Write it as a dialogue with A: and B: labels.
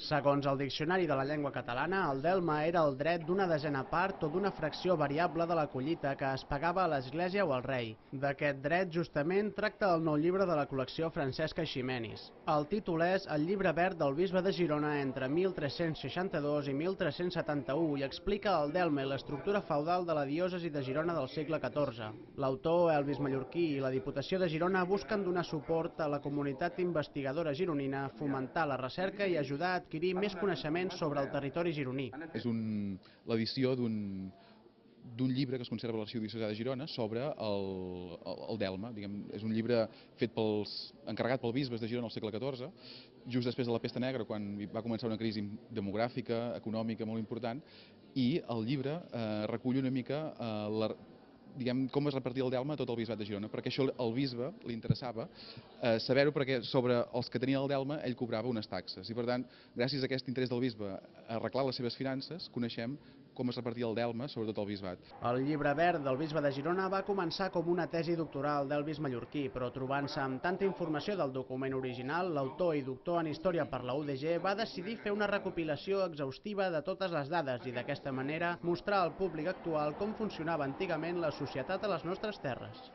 A: Segons el Diccionari de la Llengua Catalana, el delme era el dret d'una desena part o d'una fracció variable de la collita que es pagava a l'Església o al rei. D'aquest dret, justament, tracta el nou llibre de la col·lecció Francesc Eiximenis. El títol és El llibre verd del bisbe de Girona entre 1362 i 1371 i explica el delme i l'estructura feudal de la diòcesi de Girona del segle XIV. L'autor, Elvis Mallorquí, i la Diputació de Girona busquen donar suport a la comunitat investigadora gironina, fomentar la recerca i ajudar a adquirir més coneixements sobre el territori gironí.
B: És l'edició d'un llibre que es conserva a l'Arxiu Diocesà de Girona sobre el delme. És un llibre encarregat pel bisbes de Girona al segle XIV, just després de la pesta negra, quan va començar una crisi demogràfica, econòmica molt important, i el llibre recull una mica com es repartia el delme a tot el bisbat de Girona, perquè això al bisbe li interessava saber-ho, perquè sobre els que tenien el delme ell cobrava unes taxes, i per tant, gràcies a aquest interès del bisbe a arreglar les seves finances, coneixem com es repartia el delme sobre tot el bisbat.
A: El llibre verd del bisbe de Girona va començar com una tesi doctoral d'Elvis Mallorquí, però trobant-se amb tanta informació del document original, l'autor i doctor en Història per la UDG va decidir fer una recopilació exhaustiva de totes les dades i d'aquesta manera mostrar al públic actual com funcionava antigament la societat a les nostres terres.